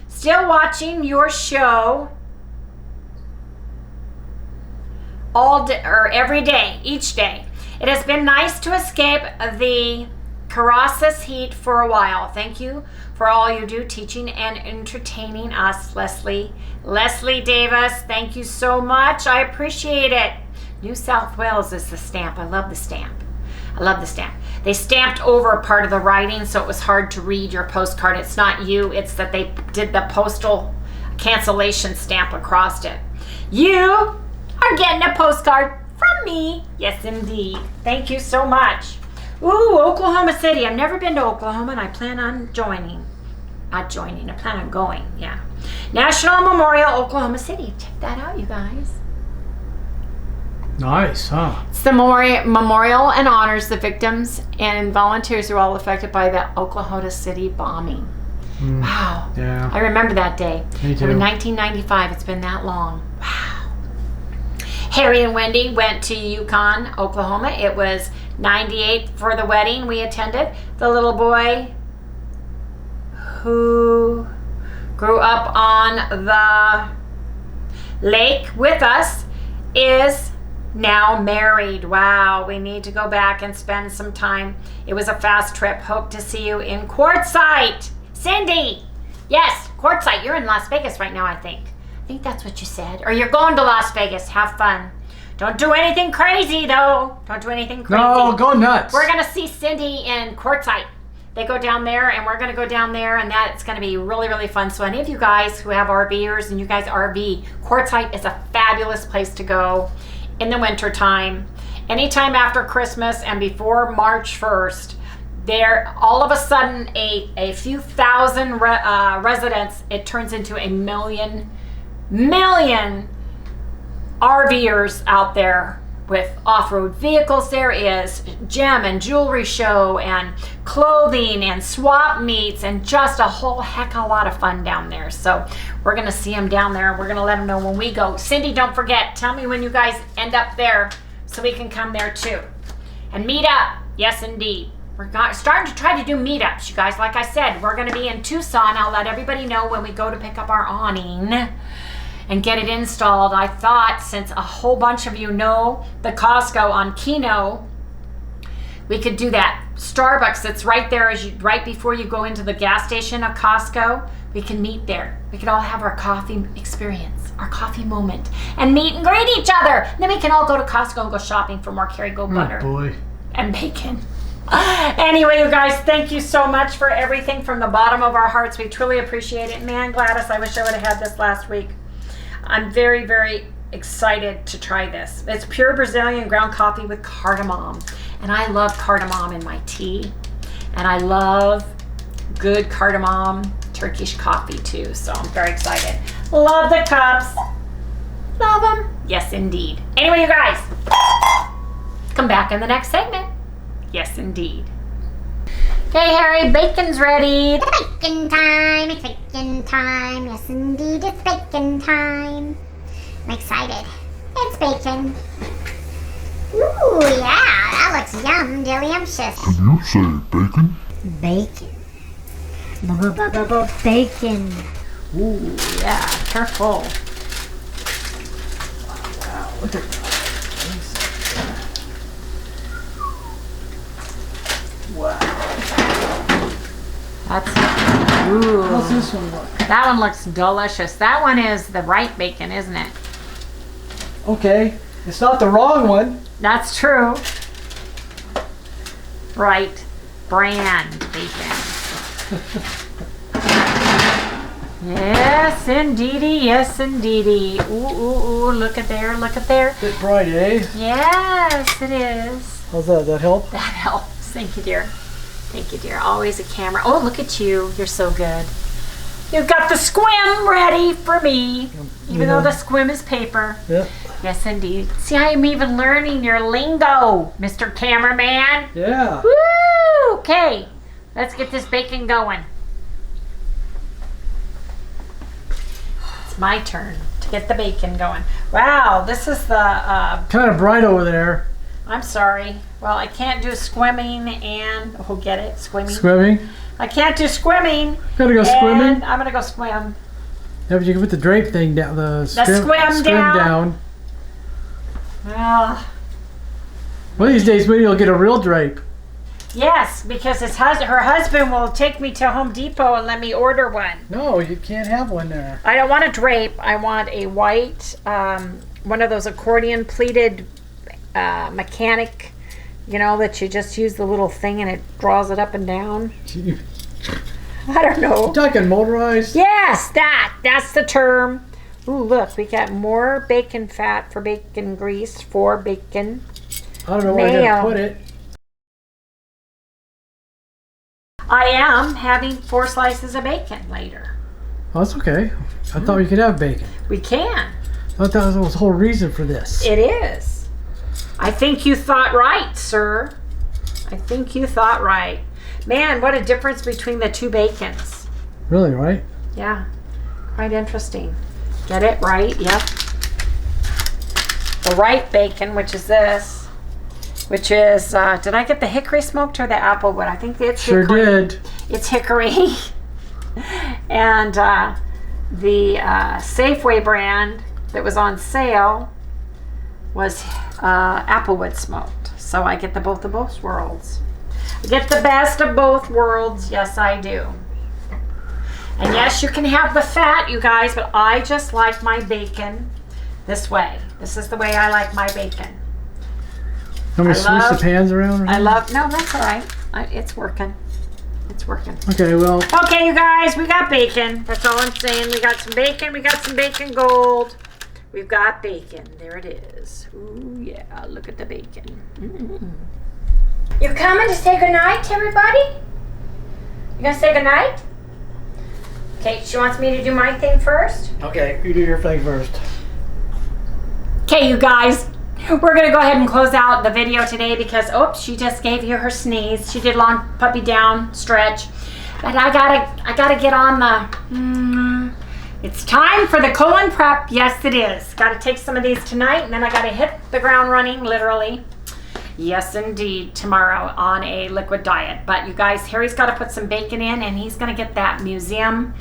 Still watching your show all day, or every day, each day. It has been nice to escape the Caracas heat for a while. Thank you for all you do, teaching and entertaining us, Leslie. Leslie Davis, thank you so much. I appreciate it. New South Wales is the stamp. I love the stamp. I love the stamp. They stamped over part of the writing, so it was hard to read your postcard. It's not you, it's that they did the postal cancellation stamp across it. You are getting a postcard from me. Yes, indeed. Thank you so much. Ooh, Oklahoma City. I've never been to Oklahoma, and I plan on joining. Not joining, I plan on going, yeah. National Memorial, Oklahoma City. Check that out, you guys. Nice, huh? It's the memorial and honors the victims and volunteers who were all affected by the Oklahoma City bombing. Wow. Yeah. I remember that day. Me too. In 1995. It's been that long. Wow. Harry and Wendy went to Yukon, Oklahoma. It was 98 for the wedding we attended. The little boy who grew up on the lake with us is now married. Wow, we need to go back and spend some time. It was a fast trip. Hope to see you in Quartzsite. Cindy, yes, Quartzsite. You're in Las Vegas right now, I think. I think that's what you said. Or you're going to Las Vegas. Have fun. Don't do anything crazy, though. Don't do anything crazy. No, go nuts. We're going to see Cindy in Quartzsite. They go down there, and we're going to go down there, and that's going to be really, really fun. So any of you guys who have RVers and you guys RV, Quartzsite is a fabulous place to go in the winter time. Anytime after Christmas and before March 1st, there all of a sudden a few thousand residents, it turns into a million RVers out there with off-road vehicles. There is gem and jewelry show and clothing and swap meets and just a whole heck of a lot of fun down there. So we're going to see them down there. We're going to let them know when we go. Cindy, don't forget, tell me when you guys end up there so we can come there too. And meet up. Yes, indeed. We're starting to try to do meetups, you guys. Like I said, we're going to be in Tucson. I'll let everybody know when we go to pick up our awning and get it installed. I thought, since a whole bunch of you know the Costco on Keno, we could do that. Starbucks that's right there right before you go into the gas station of Costco. We can meet there. We could all have our coffee experience, our coffee moment, and meet and greet each other. And then we can all go to Costco and go shopping for more Kerrygold butter and bacon. Anyway, you guys, thank you so much for everything from the bottom of our hearts. We truly appreciate it. Man, Gladys, I wish I would have had this last week. I'm very, very excited to try this. It's pure Brazilian ground coffee with cardamom. And I love cardamom in my tea. And I love good cardamom Turkish coffee too. So I'm very excited. Love the cups. Love them. Yes, indeed. Anyway, you guys, come back in the next segment. Yes, indeed. Okay, Harry, bacon's ready. It's bacon time, it's bacon time. Yes, indeed, it's bacon time. I'm excited. It's bacon. Ooh, yeah, that looks yum, delicious. Can you say bacon? Bacon. Bacon. Ooh, yeah, careful. Wow, look at that. Wow. That's, ooh. How's this one look? That one looks delicious. That one is the right bacon, isn't it? Okay, it's not the wrong one. That's true. Right brand bacon. Yes, indeedy. Yes, indeedy. Ooh, ooh, ooh. Look at there. Look at there. Bit bright, eh? Yes, it is. How's that? That help? That helps. Thank you, dear. Thank you, dear. Always a camera. Oh, look at you. You're so good. You've got the squim ready for me, even though the squim is paper. Yeah. Yes, indeed. See, I'm even learning your lingo, Mr. Cameraman. Yeah. Woo! Okay, let's get this bacon going. It's my turn to get the bacon going. Wow, this is the, Kind of bright over there. I'm sorry. Well, I can't do squimming and, oh, get it? Squimming? Swimming. I can't do squimming. Gotta go and swimming. I'm gonna go swim. Yeah, but you can put the drape thing down. The squim down. Well, one of these days, maybe you'll get a real drape. yes, because her husband will take me to Home Depot and let me order one. No, you can't have one there. I don't want a drape. I want a white, one of those accordion pleated mechanic, you know, that you just use the little thing and it draws it up and down. I don't know. You're talking motorized? Yes, that's the term. Ooh, look, we got more bacon fat for bacon grease for bacon. I don't know where you're Mayo. gonna put it. I am having 4 slices of bacon later. Oh, that's okay. I thought you could have bacon. We can. I thought that was the whole reason for this. It is. I think you thought right, sir. I think you thought right. Man, what a difference between the 2 bacons. Really, right? Yeah, quite interesting. Get it right? Yep. The right bacon, which is this, which is, did I get the hickory smoked or the applewood? I think it's Sure hickory. did. It's hickory. And the Safeway brand that was on sale was applewood smoked. So I get the both of both worlds. I get the best of both worlds. Yes, I do. And yes, you can have the fat, you guys, but I just like my bacon this way. This is the way I like my bacon. Want me to switch the pans around? Or I love, no, that's all right. It's working. It's working. Okay, well. Okay, you guys, we got bacon. That's all I'm saying. We got some bacon. We got some bacon gold. We've got bacon. There it is. Ooh, yeah, look at the bacon. Mm-mm. You coming to say goodnight to everybody? You gonna say goodnight? Okay, she wants me to do my thing first. Okay, you do your thing first. Okay, you guys, we're gonna go ahead and close out the video today because, oops, she just gave you her sneeze. She did long puppy down stretch, but I gotta get on the. It's time for the colon prep. Yes, it is. Got to take some of these tonight, and then I gotta hit the ground running, literally. Yes, indeed, tomorrow on a liquid diet. But you guys, Harry's got to put some bacon in, and he's going to get that museum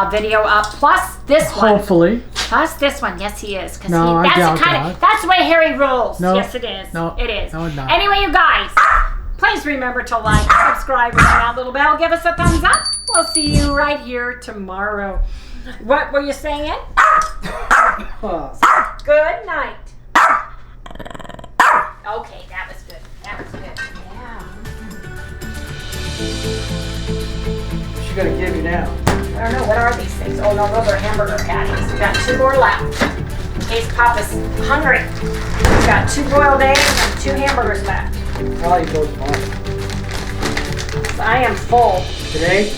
video up. Plus this one. Hopefully. Plus this one. Yes, he is. No, I doubt that. That's the way Harry rolls. No. Yes, it is. No. It is. No, it's not. Anyway, you guys, please remember to like, subscribe, ring that little bell. Give us a thumbs up. We'll see you right here tomorrow. What were you saying? Good night. Okay, that was good. That was good. Yeah. What's she gonna give you now? I don't know. What are these things? Oh, no, those are hamburger patties. We've got 2 more left. In case Papa's hungry. We've got 2 boiled eggs and 2 hamburgers left. I'll eat those tomorrow. I am full. Today?